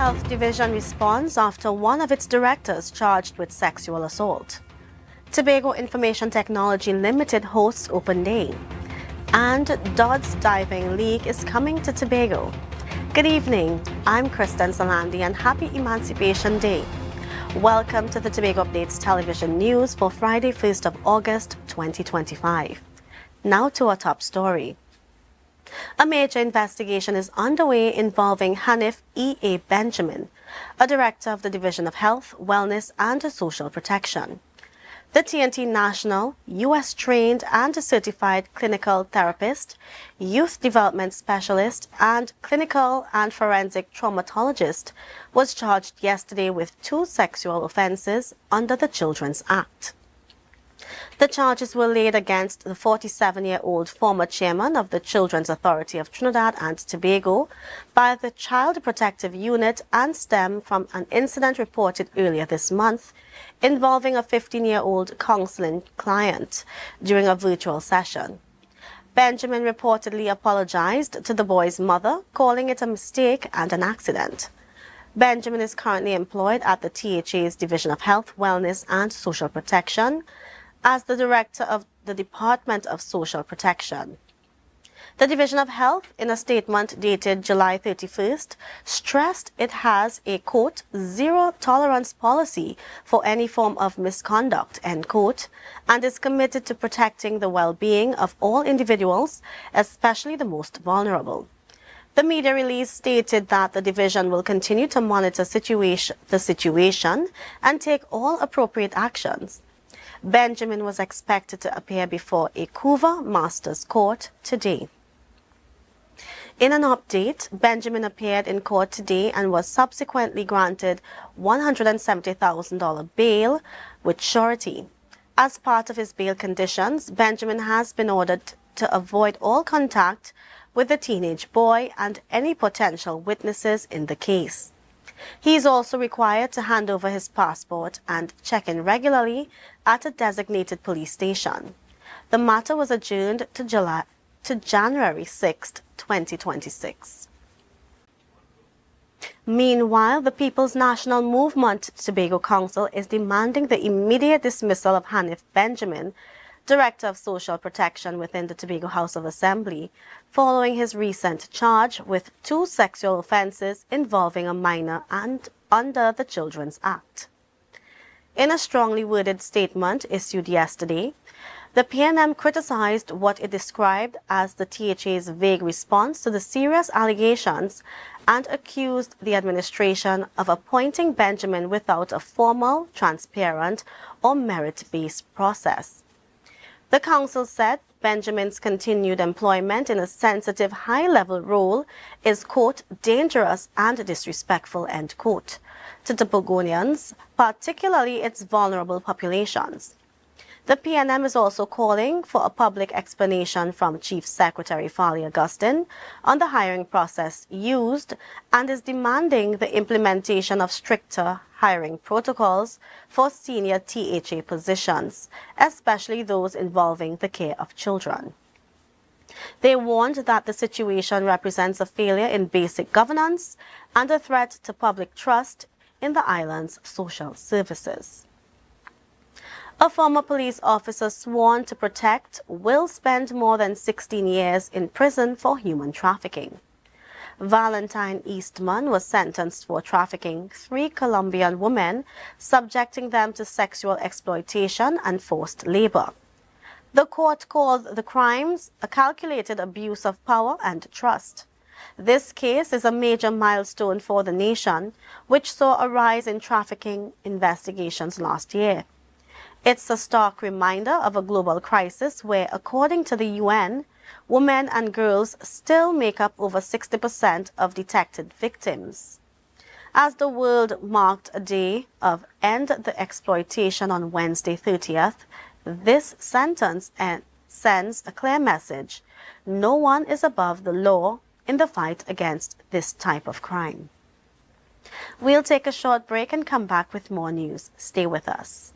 Health Division responds after one of its directors charged with sexual assault. Tobago Information Technology Limited hosts Open Day. And Dodds Diving League is coming to Tobago. Good evening, I'm Kristen Salandi and happy Emancipation Day. Welcome to the Tobago Updates television news for Friday, 1st of August, 2025. Now to our top story. A major investigation is underway involving Hanif E.A. Benjamin, a director of the Division of Health, Wellness and Social Protection. The TNT national, U.S.-trained and certified clinical therapist, youth development specialist, and clinical and forensic traumatologist was charged yesterday with 2 sexual offenses under the Children's Act. The charges were laid against the 47-year-old former chairman of the Children's Authority of Trinidad and Tobago by the Child Protective Unit and stem from an incident reported earlier this month involving a 15-year-old counseling client during a virtual session. Benjamin reportedly apologized to the boy's mother, calling it a mistake and an accident. Benjamin is currently employed at the THA's Division of Health, Wellness and Social Protection as the Director of the Department of Social Protection. The Division of Health, in a statement dated July 31st, stressed it has a, quote, zero-tolerance policy for any form of misconduct, end quote, and is committed to protecting the well-being of all individuals, especially the most vulnerable. The media release stated that the division will continue to monitor the situation and take all appropriate actions. Benjamin was expected to appear before a Couva Masters Court today. In an update, Benjamin appeared in court today and was subsequently granted $170,000 bail with surety. As part of his bail conditions, Benjamin has been ordered to avoid all contact with the teenage boy and any potential witnesses in the case. He is also required to hand over his passport and check in regularly at a designated police station. The matter was adjourned to January 6, 2026. Meanwhile, the People's National Movement Tobago Council is demanding the immediate dismissal of Hanif Benjamin, Director of Social Protection within the Tobago House of Assembly, following his recent charge with 2 sexual offenses involving a minor and under the Children's Act. In a strongly worded statement issued yesterday, the PNM criticized what it described as the THA's vague response to the serious allegations and accused the administration of appointing Benjamin without a formal, transparent, or merit-based process. The council said Benjamin's continued employment in a sensitive high-level role is, quote, dangerous and disrespectful, end quote, to Tobagonians, particularly its vulnerable populations. The PNM is also calling for a public explanation from Chief Secretary Farley Augustine on the hiring process used and is demanding the implementation of stricter hiring protocols for senior THA positions, especially those involving the care of children. They warned that the situation represents a failure in basic governance and a threat to public trust in the island's social services. A former police officer sworn to protect will spend more than 16 years in prison for human trafficking. Valentine Eastman was sentenced for trafficking 3 Colombian women, subjecting them to sexual exploitation and forced labor. The court called the crimes a calculated abuse of power and trust. This case is a major milestone for the nation, which saw a rise in trafficking investigations last year. It's a stark reminder of a global crisis where, according to the UN, women and girls still make up over 60% of detected victims. As the world marked a day of End the Exploitation on Wednesday 30th, this sentence sends a clear message: no one is above the law in the fight against this type of crime. We'll take a short break and come back with more news. Stay with us.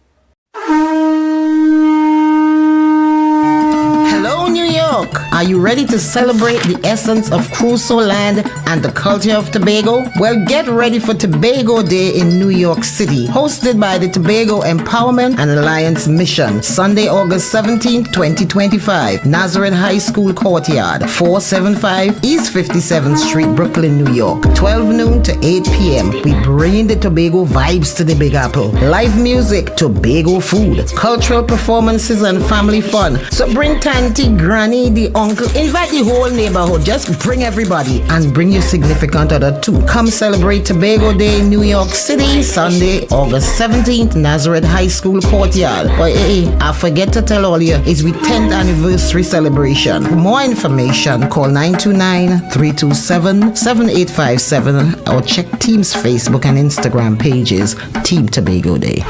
Hello, New York! Are you ready to celebrate the essence of Crusoe Land and the culture of Tobago? Well, get ready for Tobago Day in New York City, hosted by the Tobago Empowerment and Alliance Mission, Sunday, August 17, 2025, Nazareth High School Courtyard, 475 East 57th Street, Brooklyn, New York, 12 noon to 8 p.m. We bring the Tobago vibes to the Big Apple. Live music, Tobago food, cultural performances, and family fun. So bring Tanty, Granny, the uncle, invite the whole neighborhood. Just bring everybody and bring your significant other too. Come celebrate Tobago Day in New York City, Sunday, August 17th, Nazareth High School Courtyard. But hey, I forget to tell all you, it's we 10th anniversary celebration. For more information, call 929-327-7857 or check Team's Facebook and Instagram pages, Team Tobago Day.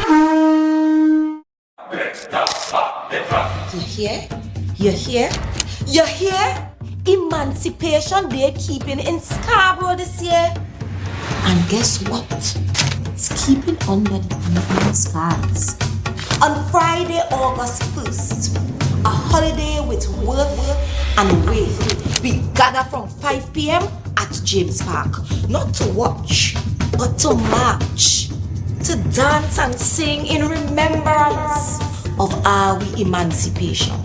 You hear? You hear? Emancipation Day keeping in Scarborough this year. And guess what? It's keeping under the evening skies. On Friday, August 1st, a holiday with work and wait. We gather from 5 p.m. at James Park. Not to watch, but to march. To dance and sing in remembrance of our emancipation.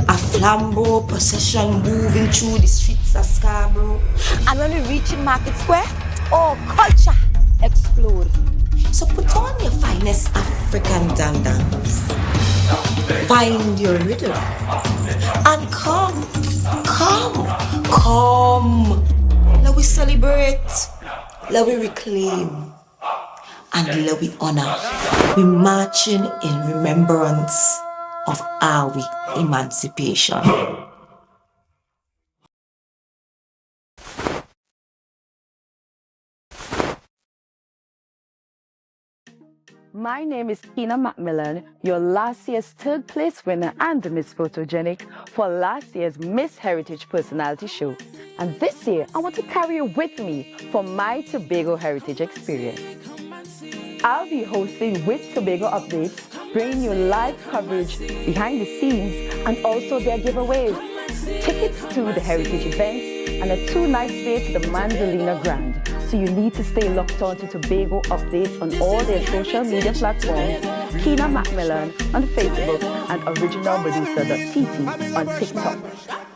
A flambeau procession moving through the streets of Scarborough. And when we reach in Market Square, culture explode. So put on your finest African dance. Find your rhythm. And come. Let we celebrate. Let we reclaim. And let we honor. We marching in remembrance of our emancipation. My name is Tina Macmillan, your last year's third place winner and Miss Photogenic for last year's Miss Heritage Personality Show. And this year, I want to carry you with me for my Tobago Heritage experience. I'll be hosting with Tobago Updates, bringing you live coverage behind the scenes and also their giveaways, tickets to the heritage events, and a 2-night stay to the Mandolina Grand. So you need to stay locked on to Tobago Updates on all their social media platforms, Kina Macmillan on Facebook and originalmedusa.tt on TikTok.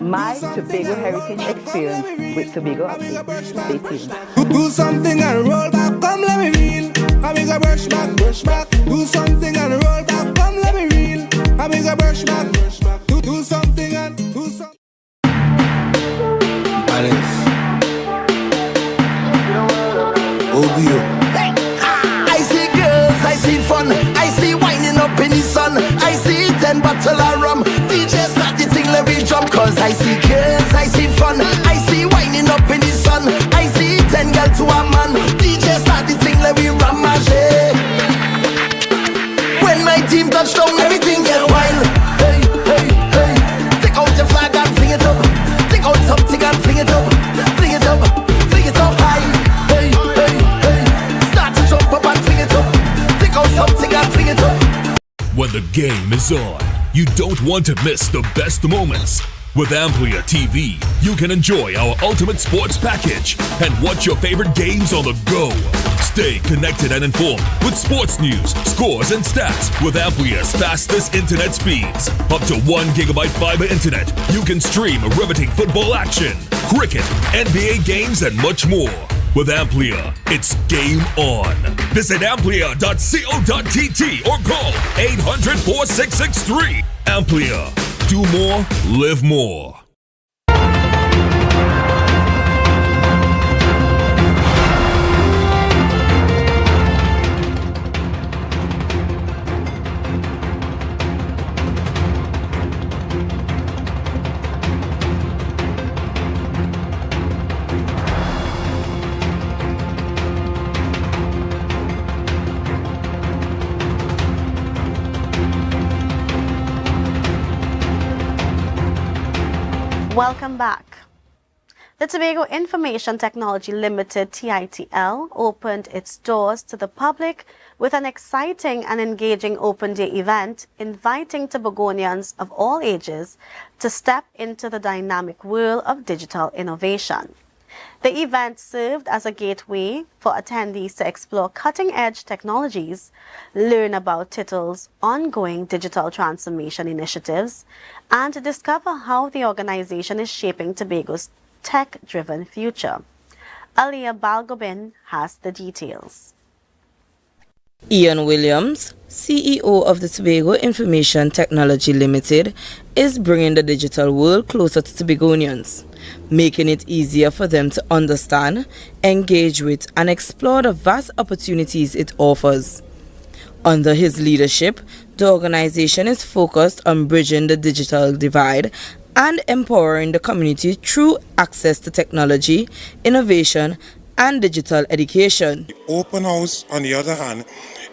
My Tobago Heritage experience with Tobago Updates. Stay tuned. Do something and roll back, come let me reel. I make a brush back. Do something and roll back, come let me reel. I make a brush back. Do something and do something. Alice. OBO. Hey, I see girls, I see fun, I see winding up in the sun, I see 10 bottle of rum, DJ start the thing, let me jump. Cause I see girls, I see fun, I see winding up in the sun, I see 10 girls to a man, DJ start the thing, let me ramage. When my team touch down, everything get wild. Hey, take out your flag and fling it up. Take out something and fling it up. Fling it up high. Hey, start to jump up and fling it up. Take out something and fling it up. When the game is on, you don't want to miss the best moments. With AMPLIA TV, you can enjoy our ultimate sports package and watch your favorite games on the go. Stay connected and informed with sports news, scores, and stats with AMPLIA's fastest internet speeds. Up to 1 gigabyte fiber internet, you can stream riveting football action, cricket, NBA games, and much more. With AMPLIA, it's game on. Visit amplia.co.tt or call 800-4663. AMPLIA. Do more, live more. Welcome back. The Tobago Information Technology Limited (TITL) opened its doors to the public with an exciting and engaging open day event inviting Tobagonians of all ages to step into the dynamic world of digital innovation. The event served as a gateway for attendees to explore cutting-edge technologies, learn about TITL's ongoing digital transformation initiatives, and to discover how the organization is shaping Tobago's tech-driven future. AMPLIA Balgobin has the details. Ian Williams, CEO of the Tobago Information Technology Limited, is bringing the digital world closer to Tobagonians, making it easier for them to understand, engage with, and explore the vast opportunities it offers. Under his leadership, the organization is focused on bridging the digital divide and empowering the community through access to technology, innovation, and digital education. The open house, on the other hand,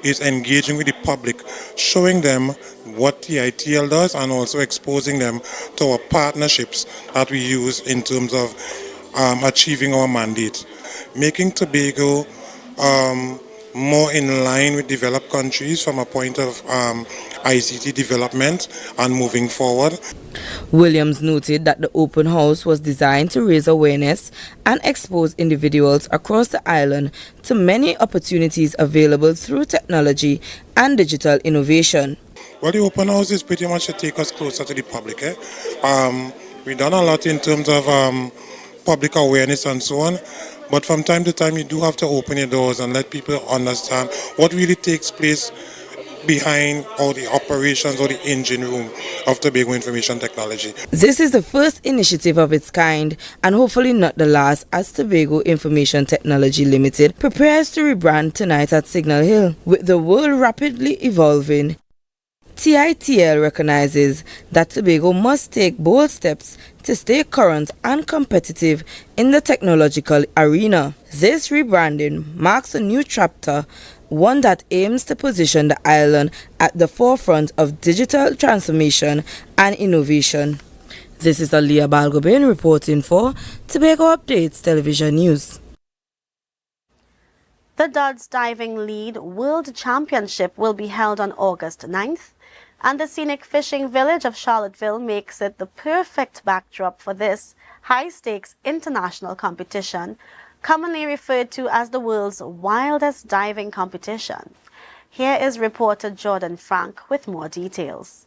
is engaging with the public, showing them what TITL does and also exposing them to our partnerships that we use in terms of achieving our mandate, making Tobago more in line with developed countries from a point of ICT development and moving forward. Williams noted that the open house was designed to raise awareness and expose individuals across the island to many opportunities available through technology and digital innovation. Well, the open house is pretty much to take us closer to the public. We've done a lot in terms of public awareness and so on, but from time to time you do have to open your doors and let people understand what really takes place behind all the operations or the engine room of Tobago Information Technology. This is the first initiative of its kind and hopefully not the last, as Tobago Information Technology Limited prepares to rebrand tonight at Signal Hill. With the world rapidly evolving, TITL recognizes that Tobago must take bold steps to stay current and competitive in the technological arena. This rebranding marks a new chapter, one that aims to position the island at the forefront of digital transformation and innovation. This is AMPLIA Balgobin reporting for Tobago Updates Television News. The Dodds Diving Lead World Championship will be held on August 9th, and the scenic fishing village of Charlottesville makes it the perfect backdrop for this high-stakes international competition, commonly referred to as the world's wildest diving competition. Here is reporter Jordan Frank with more details.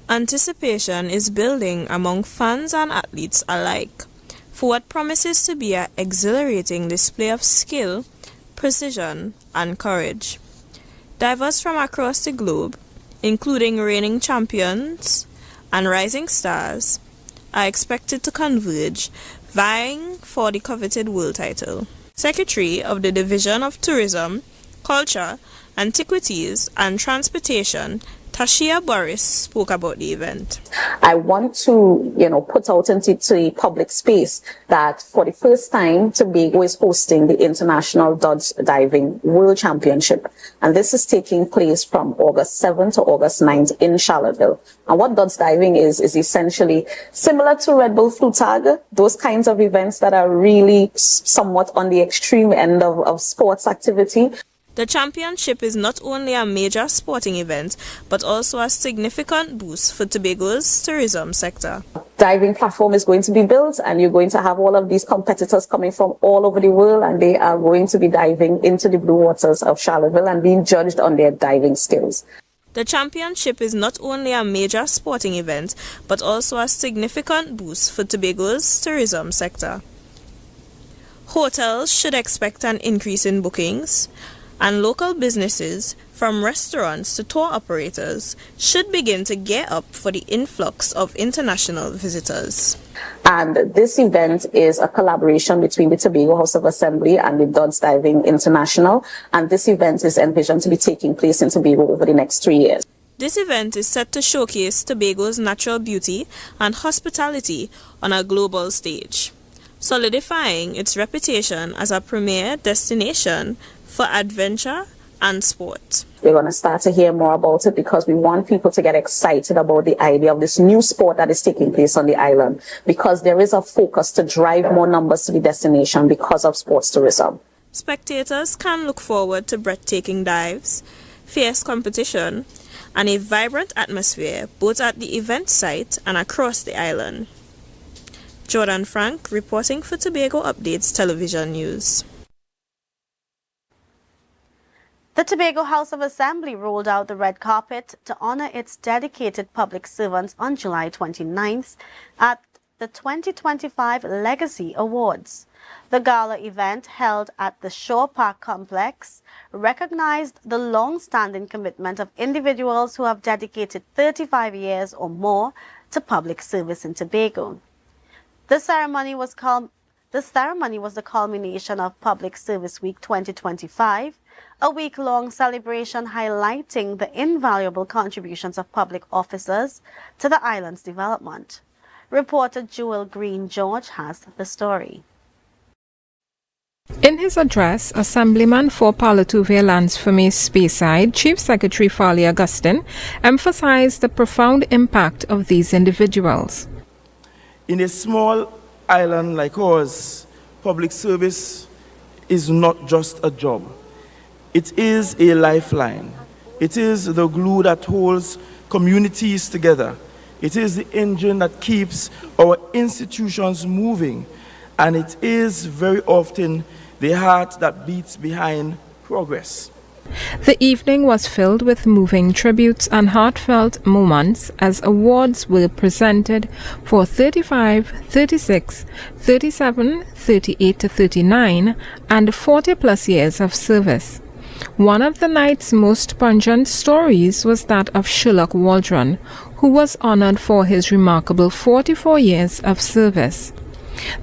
Anticipation is building among fans and athletes alike for what promises to be an exhilarating display of skill, precision, and courage. Divers from across the globe, including reigning champions and rising stars, are expected to converge, vying for the coveted world title. Secretary of the Division of Tourism, Culture, Antiquities and Transportation, Tashia Boris, spoke about the event. I want to, put out into the public space that for the first time, Tobago is hosting the International Dodge Diving World Championship. And this is taking place from August 7th to August 9th in Charlottesville. And what Dodge diving is essentially similar to Red Bull Flugtage, those kinds of events that are really somewhat on the extreme end of sports activity. The championship is not only a major sporting event, but also a significant boost for Tobago's tourism sector. Diving platform is going to be built, and you're going to have all of these competitors coming from all over the world, and they are going to be diving into the blue waters of Charlottesville and being judged on their diving skills. The championship is not only a major sporting event, but also a significant boost for Tobago's tourism sector. Hotels should expect an increase in bookings, and local businesses, from restaurants to tour operators, should begin to gear up for the influx of international visitors. And this event is a collaboration between the Tobago House of Assembly and the Dodds Diving International, and this event is envisioned to be taking place in Tobago over the next 3 years. This event is set to showcase Tobago's natural beauty and hospitality on a global stage, solidifying its reputation as a premier destination for adventure and sport. We're going to start to hear more about it because we want people to get excited about the idea of this new sport that is taking place on the island, because there is a focus to drive more numbers to the destination because of sports tourism. Spectators can look forward to breathtaking dives, fierce competition, and a vibrant atmosphere both at the event site and across the island. Jordan Frank reporting for Tobago Updates Television News. The Tobago House of Assembly rolled out the red carpet to honor its dedicated public servants on July 29th at the 2025 Legacy Awards. The gala event, held at the Shore Park Complex, recognized the long-standing commitment of individuals who have dedicated 35 years or more to public service in Tobago. The ceremony was the culmination of Public Service Week 2025, a week-long celebration highlighting the invaluable contributions of public officers to the island's development. Reporter Joel Green George has the story. In his address, Assemblyman for Palatuve Lansfome Speyside, Chief Secretary Farley Augustine emphasized the profound impact of these individuals. In a small island like ours, public service is not just a job. It is a lifeline. It is the glue that holds communities together. It is the engine that keeps our institutions moving. And it is very often the heart that beats behind progress. The evening was filled with moving tributes and heartfelt moments as awards were presented for 35, 36, 37, 38 to 39 and 40 plus years of service. One of the night's most pungent stories was that of Sherlock Waldron, who was honored for his remarkable 44 years of service.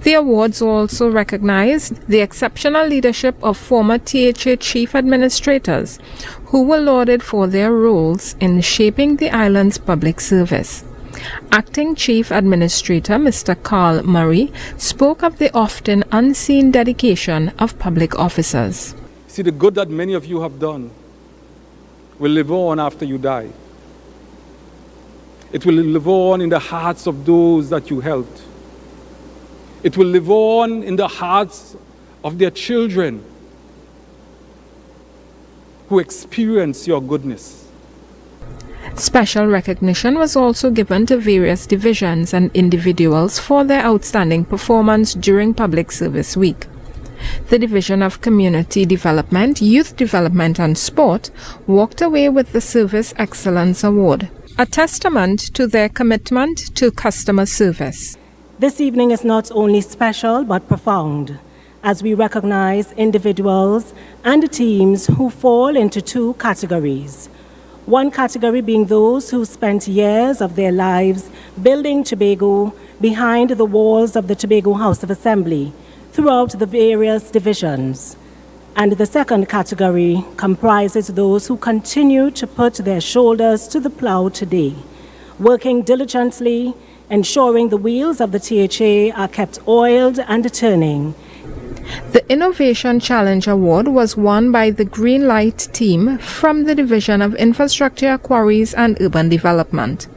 The awards also recognized the exceptional leadership of former THA chief administrators, who were lauded for their roles in shaping the island's public service. Acting Chief Administrator Mr. Carl Murray spoke of the often unseen dedication of public officers. See, the good that many of you have done will live on after you die. It will live on in the hearts of those that you helped. It will live on in the hearts of their children who experience your goodness. Special recognition was also given to various divisions and individuals for their outstanding performance during Public Service Week. The Division of Community Development, Youth Development and Sport walked away with the Service Excellence Award, a testament to their commitment to customer service. This evening is not only special but profound, as we recognize individuals and teams who fall into two categories. One category being those who spent years of their lives building Tobago behind the walls of the Tobago House of Assembly throughout the various divisions. And the second category comprises those who continue to put their shoulders to the plow today, working diligently, ensuring the wheels of the THA are kept oiled and turning. The Innovation Challenge Award was won by the Green Light team from the Division of Infrastructure, Quarries and Urban Development,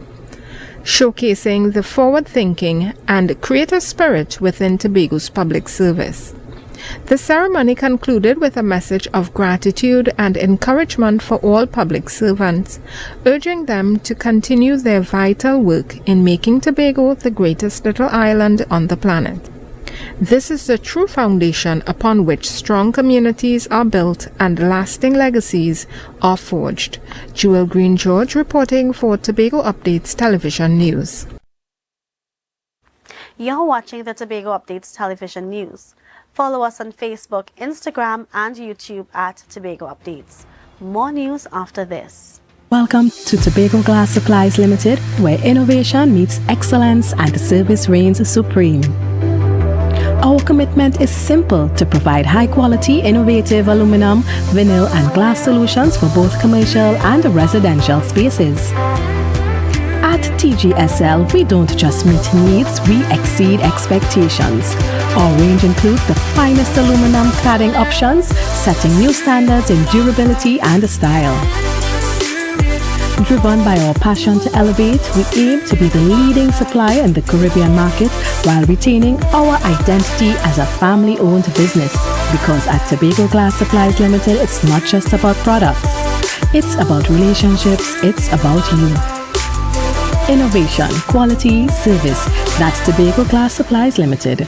showcasing the forward-thinking and creative spirit within Tobago's public service. The ceremony concluded with a message of gratitude and encouragement for all public servants, urging them to continue their vital work in making Tobago the greatest little island on the planet. This is the true foundation upon which strong communities are built and lasting legacies are forged. Joel Green George reporting for Tobago Updates Television News. You're watching the Tobago Updates Television News. Follow us on Facebook, Instagram, and YouTube at Tobago Updates. More news after this. Welcome to Tobago Glass Supplies Limited, where innovation meets excellence and service reigns supreme. Our commitment is simple: to provide high-quality, innovative aluminum, vinyl, and glass solutions for both commercial and residential spaces. At TGSL, we don't just meet needs, we exceed expectations. Our range includes the finest aluminum cladding options, setting new standards in durability and style. Driven by our passion to elevate, we aim to be the leading supplier in the Caribbean market while retaining our identity as a family-owned business. Because at Tobago Glass Supplies Limited, it's not just about products. It's about relationships, it's about you. Innovation, quality, service. That's Tobago Glass Supplies Limited.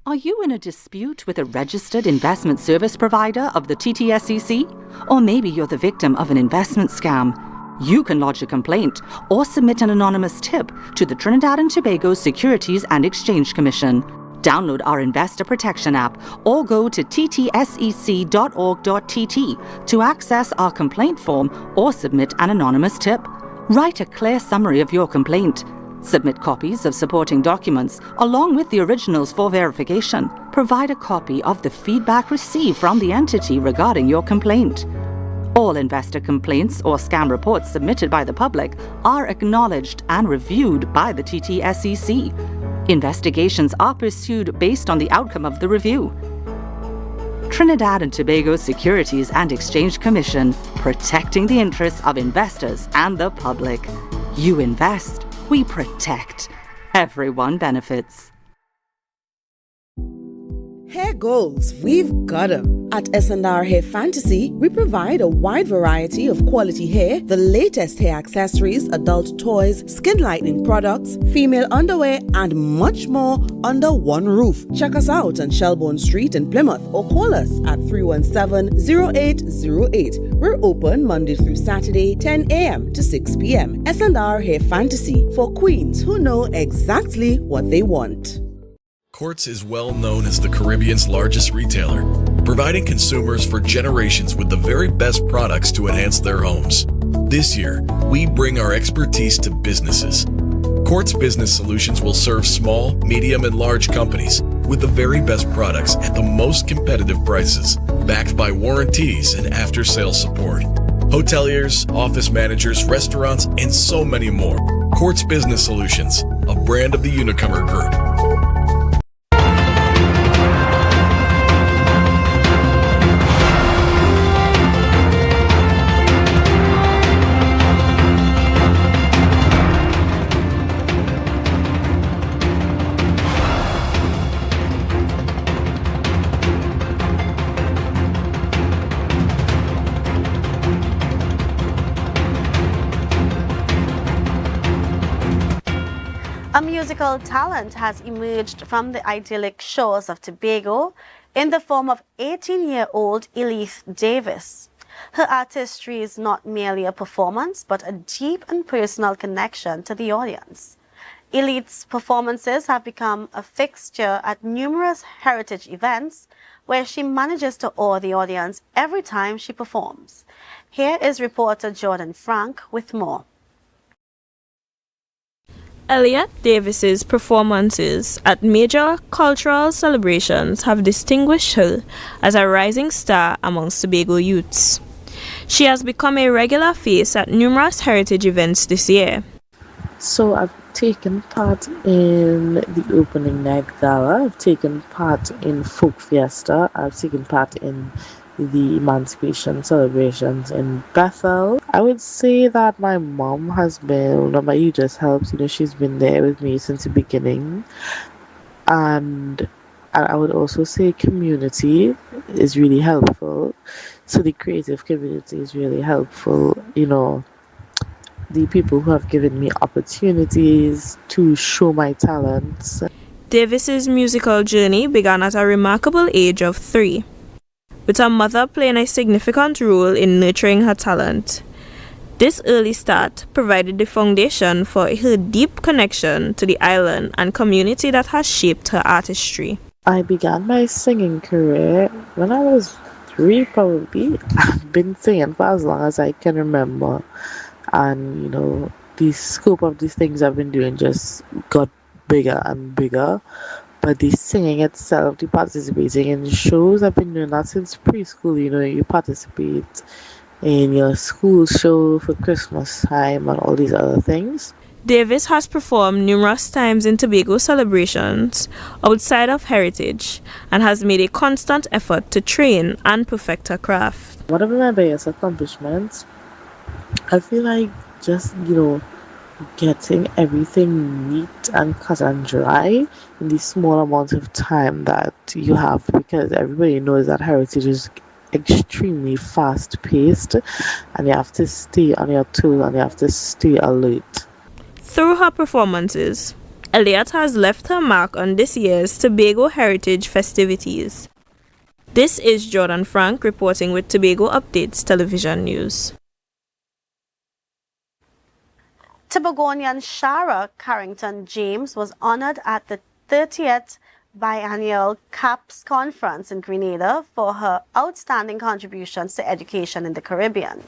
Are you in a dispute with a registered investment service provider of the TTSEC? Or maybe you're the victim of an investment scam? You can lodge a complaint or submit an anonymous tip to the Trinidad and Tobago Securities and Exchange Commission. Download our Investor Protection app or go to ttsec.org.tt to access our complaint form or submit an anonymous tip. Write a clear summary of your complaint. Submit copies of supporting documents along with the originals for verification. Provide a copy of the feedback received from the entity regarding your complaint. All investor complaints or scam reports submitted by the public are acknowledged and reviewed by the TTSEC. Investigations are pursued based on the outcome of the review. Trinidad and Tobago Securities and Exchange Commission, protecting the interests of investors and the public. You invest, we protect. Everyone benefits. Hair goals, we've got 'em. At S&R Hair Fantasy, we provide a wide variety of quality hair, the latest hair accessories, adult toys, skin lightening products, female underwear, and much more under one roof. Check us out on Shelbourne Street in Plymouth or call us at 317-0808. We're open Monday through Saturday, 10 a.m. to 6 p.m. S&R Hair Fantasy for queens who know exactly what they want. Quartz is well known as the Caribbean's largest retailer, providing consumers for generations with the very best products to enhance their homes. This year, we bring our expertise to businesses. Quartz Business Solutions will serve small, medium, and large companies with the very best products at the most competitive prices, backed by warranties and after-sales support. Hoteliers, office managers, restaurants, and so many more. Quartz Business Solutions, a brand of the Unicomer Group. A musical talent has emerged from the idyllic shores of Tobago in the form of 18-year-old Elise Davis. Her artistry is not merely a performance, but a deep and personal connection to the audience. Elite's performances have become a fixture at numerous heritage events where she manages to awe the audience every time she performs. Here is reporter Jordan Frank with more. Elliot Davis's performances at major cultural celebrations have distinguished her as a rising star amongst Tobago youths. She has become a regular face at numerous heritage events this year. So I've taken part in the opening night gala, I've taken part in folk fiesta, I've taken part in the emancipation celebrations in Bethel. I would say that my mom has been one of my hugest helps. She's been there with me since the beginning. And I would also say community is really helpful. So the creative community is really helpful. The people who have given me opportunities to show my talents. Davis's musical journey began at a remarkable age of 3. With her mother playing a significant role in nurturing her talent. This early start provided the foundation for her deep connection to the island and community that has shaped her artistry. I began my singing career when I was 3 probably. I've been singing for as long as I can remember. And, the scope of these things I've been doing just got bigger and bigger. By but the singing itself, the participating in shows, I've been doing that since preschool. You participate in your school show for Christmas time and all these other things. Davis has performed numerous times in Tobago celebrations outside of heritage and has made a constant effort to train and perfect her craft. One of my biggest accomplishments, I feel like just, getting everything neat and cut and dry in the small amount of time that you have, because everybody knows that heritage is extremely fast paced and you have to stay on your toes and you have to stay alert. Through her performances, Elliot has left her mark on this year's Tobago Heritage festivities. This is Jordan Frank reporting with Tobago Updates Television News. Tobagonian Shara Carrington James was honored at the 30th Biennial CAPS Conference in Grenada for her outstanding contributions to education in the Caribbean.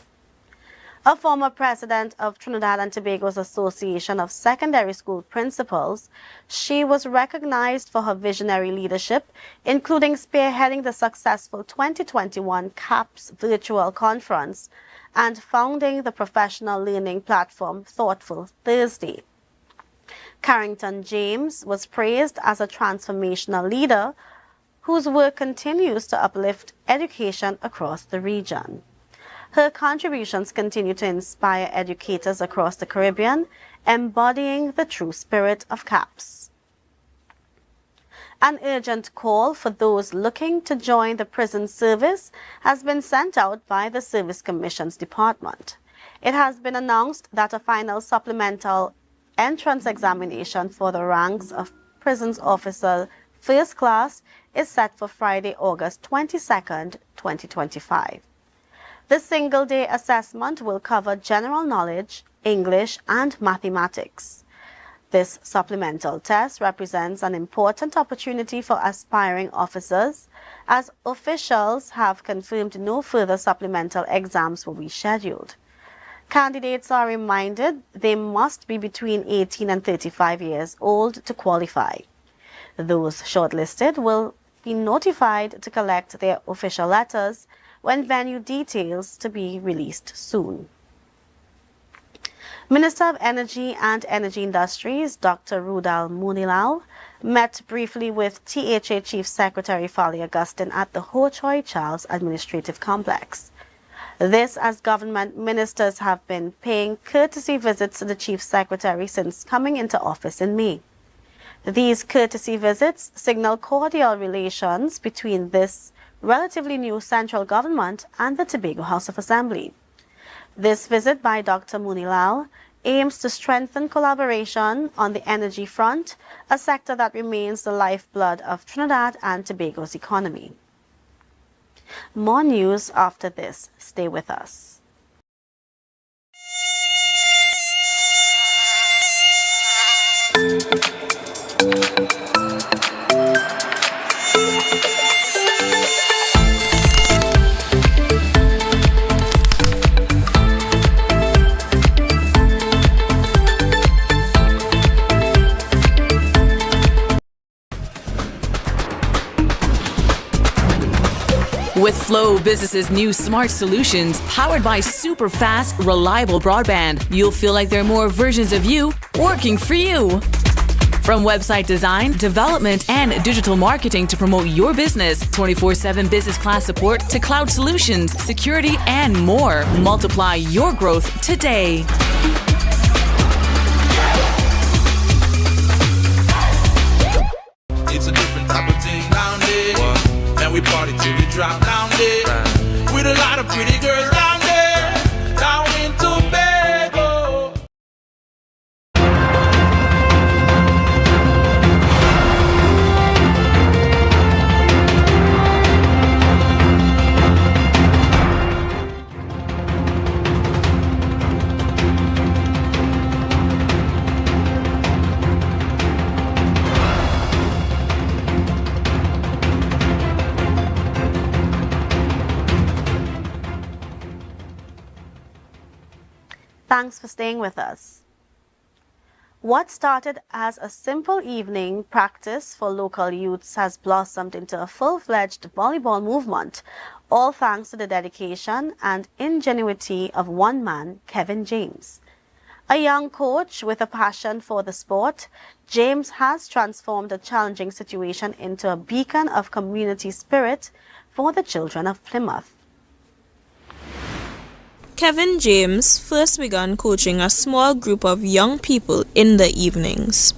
A former president of Trinidad and Tobago's Association of Secondary School Principals, she was recognized for her visionary leadership, including spearheading the successful 2021 CAPS virtual conference and founding the professional learning platform Thoughtful Thursday. Carrington James was praised as a transformational leader whose work continues to uplift education across the region. Her contributions continue to inspire educators across the Caribbean, embodying the true spirit of CAPS. An urgent call for those looking to join the prison service has been sent out by the Service Commissions Department. It has been announced that a final supplemental entrance examination for the ranks of Prisons Officer First Class is set for Friday, August 22nd, 2025. The single-day assessment will cover general knowledge, English, and mathematics. This supplemental test represents an important opportunity for aspiring officers, as officials have confirmed no further supplemental exams will be scheduled. Candidates are reminded they must be between 18 and 35 years old to qualify. Those shortlisted will be notified to collect their official letters when venue details to be released soon. Minister of Energy and Energy Industries, Dr. Rudal Munilau, met briefly with THA Chief Secretary Fali Augustine at the Ho Choi Charles Administrative Complex. This as government ministers have been paying courtesy visits to the Chief Secretary since coming into office in May. These courtesy visits signal cordial relations between this relatively new central government and the Tobago House of Assembly. This visit by Dr. Munilau aims to strengthen collaboration on the energy front, a sector that remains the lifeblood of Trinidad and Tobago's economy. More news after this. Stay with us. With Flow Business's new smart solutions powered by super fast, reliable broadband, you'll feel like there are more versions of you working for you. From website design, development, and digital marketing to promote your business, 24/7 business class support to cloud solutions, security, and more. Multiply your growth today. It's a different type of thing down there. And we party till we drop down there. With a lot of pretty girls down there. Down in Tobago. Thanks for staying with us. What started as a simple evening practice for local youths has blossomed into a full-fledged volleyball movement, all thanks to the dedication and ingenuity of one man, Kevin James. A young coach with a passion for the sport, James has transformed a challenging situation into a beacon of community spirit for the children of Plymouth. Kevin James first began coaching a small group of young people in the evenings,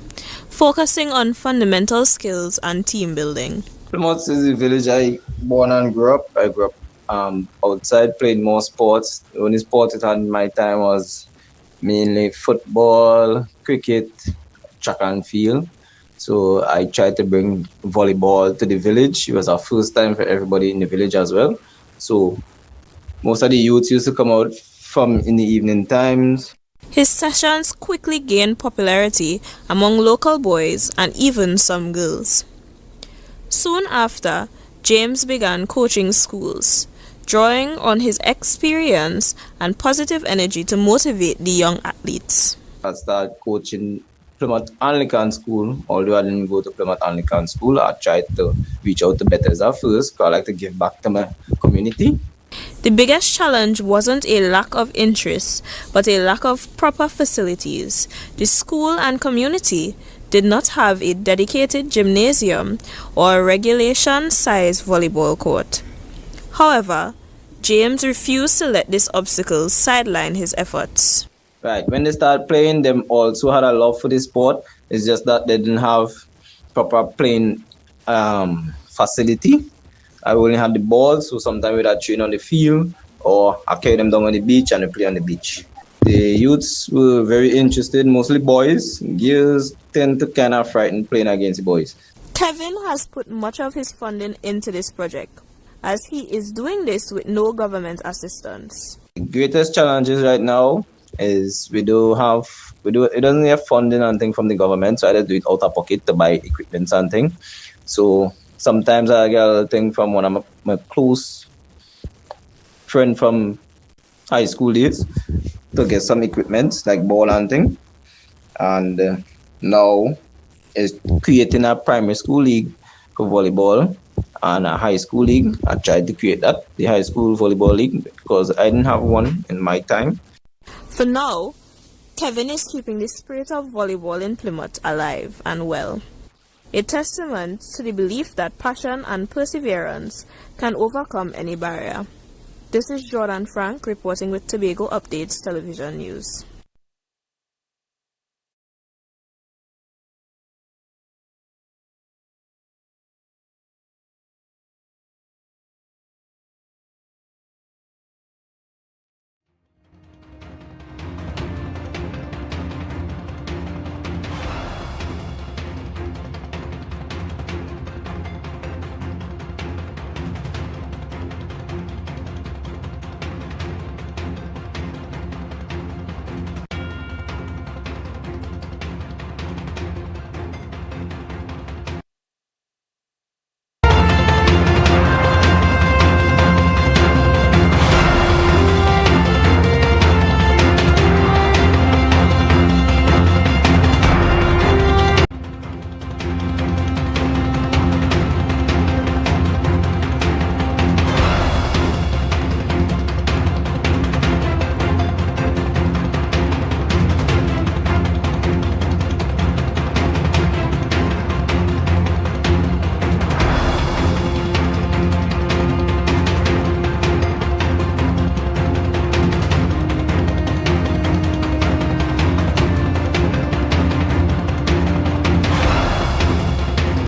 focusing on fundamental skills and team building. Plymouth is the village I born and grew up. I grew up outside, played more sports. The only sport it had in my time was mainly football, cricket, track and field. So I tried to bring volleyball to the village. It was our first time for everybody in the village as well. So most of the youths used to come out from in the evening times. His sessions quickly gained popularity among local boys and even some girls. Soon after, James began coaching schools, drawing on his experience and positive energy to motivate the young athletes. I started coaching Plymouth Anglican School. Although I didn't go to Plymouth Anglican School, I tried to reach out to Bethesda first because I like to give back to my community. The biggest challenge wasn't a lack of interest, but a lack of proper facilities. The school and community did not have a dedicated gymnasium or a regulation-sized volleyball court. However, James refused to let this obstacle sideline his efforts. Right, when they started playing, them also had a love for the sport. It's just that they didn't have proper playing facility. I only had the ball, so sometimes we'd train on the field or I carry them down on the beach and they play on the beach. The youths were very interested, mostly boys. Girls tend to kind of frighten playing against the boys. Kevin has put much of his funding into this project, as he is doing this with no government assistance. The greatest challenges right now is it doesn't have funding and thing from the government, so I had to do it out of pocket to buy equipment and thing. So sometimes I get a thing from one of my close friend from high school days to get some equipment like ball and thing. And now is creating a primary school league for volleyball and a high school league. I tried to create that, the high school volleyball league, because I didn't have one in my time. For now, Kevin is keeping the spirit of volleyball in Plymouth alive and well. A testament to the belief that passion and perseverance can overcome any barrier. This is Jordan Frank reporting with Tobago Updates Television News.